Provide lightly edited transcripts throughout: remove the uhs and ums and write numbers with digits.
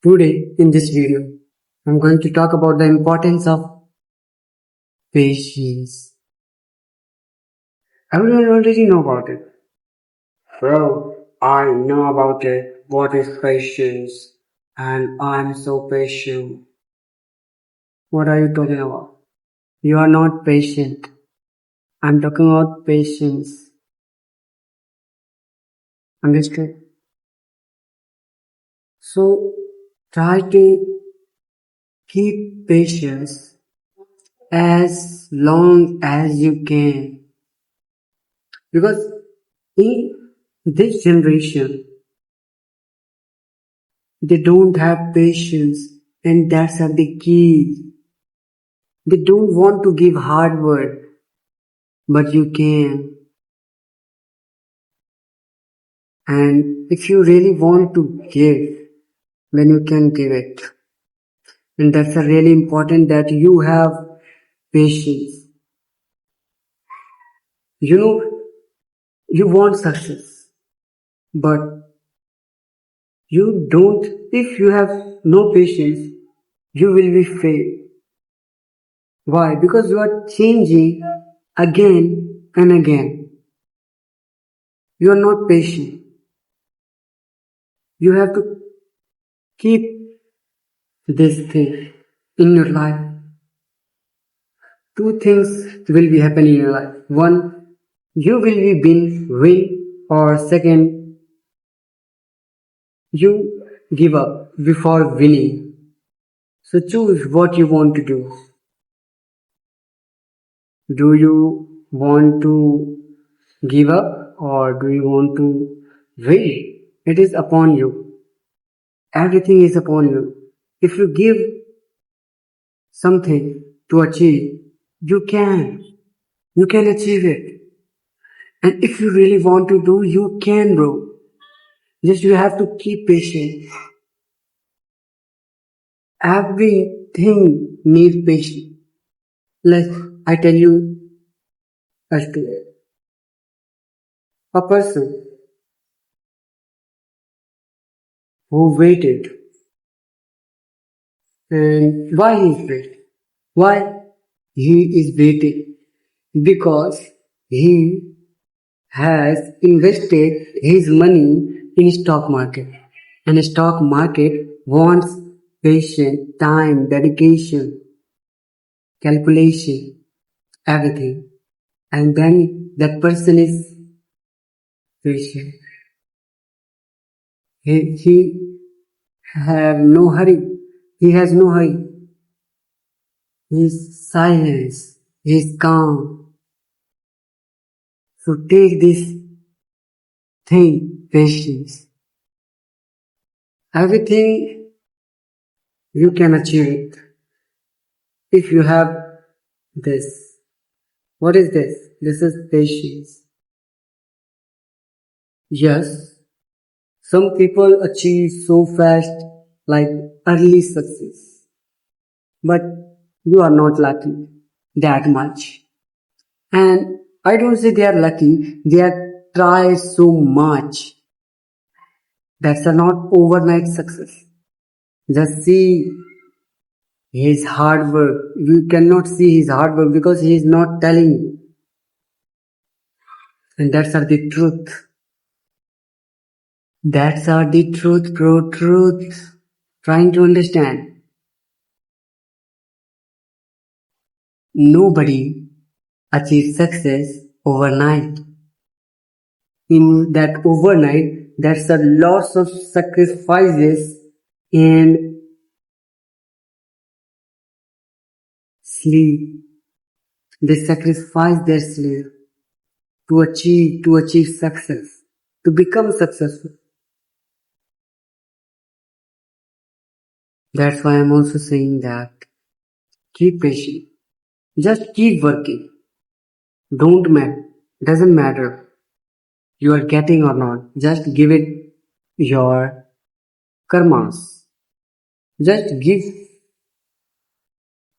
Today, in this video, I'm going to talk about the importance of patience. Everyone already know about it. Bro, I know about it. What is patience? And I'm so patient. What are you talking about? You are not patient. I'm talking about patience. Understood? So, try to keep patience as long as you can. Because in this generation, they don't have patience, and that's the key. They don't want to give hard word, but you can. And if you really want to give, then you can give it. And that's a really important that you have patience. You know, you want success, but you don't, if you have no patience, you will be fail. Why? Because you are changing again and again. You are not patient. You have to keep this thing in your life. Two things will be happening in your life. One, you will be win, or second, you give up before winning. So choose what you want to do. Do you want to give up or do you want to win? It is upon you. Everything is upon you. If you give something to achieve, you can. You can achieve it. And if you really want to do, you can, bro. Just you have to keep patient. Everything needs patience. Like I tell you, a person who waited, and why he is waiting? Why he is waiting? Because he has invested his money in stock market, and stock market wants patience, time, dedication, calculation, everything, and then that person is patient. He have no hurry. He has no hurry. He is silence. He is calm. So take this thing, patience. Everything you can achieve it if you have this. What is this? This is patience. Yes, some people achieve so fast like early success, but you are not lucky that much. And I don't say they are lucky, they are try so much. That's a not overnight success. Just see his hard work. You cannot see his hard work because he is not telling you. And that's are the truth. That's are the truth, bro. Truth. Trying to understand. Nobody achieves success overnight. In that overnight, there's a lots of sacrifices and sleep. They sacrifice their sleep to achieve success, to become successful. That's why I'm also saying that keep patient. Just keep working. Don't matter. Doesn't matter you are getting or not. Just give it your karmas. Just give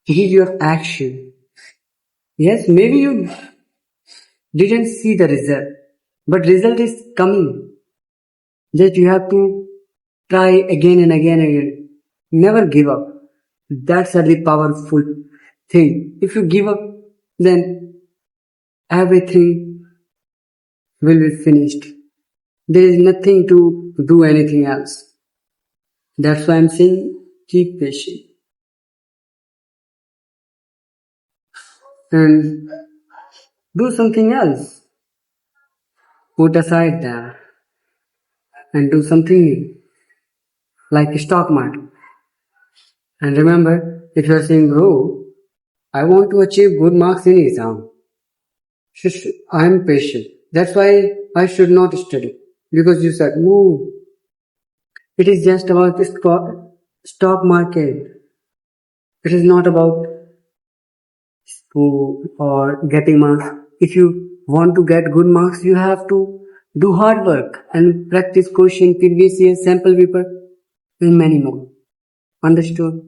your action. Yes, maybe you didn't see the result, but result is coming. Just you have to try again and again and again. Never give up. That's a really powerful thing. If you give up, then everything will be finished. There is nothing to do anything else. That's why I'm saying keep patient and do something else. Put aside that and do something new, like stock market. And remember, if you're saying, bro, I want to achieve good marks in exam, I'm patient. That's why I should not study. Because you said, no, it is just about the stock market. It is not about school or getting marks. If you want to get good marks, you have to do hard work and practice question, previous year, sample paper, and many more. Understood?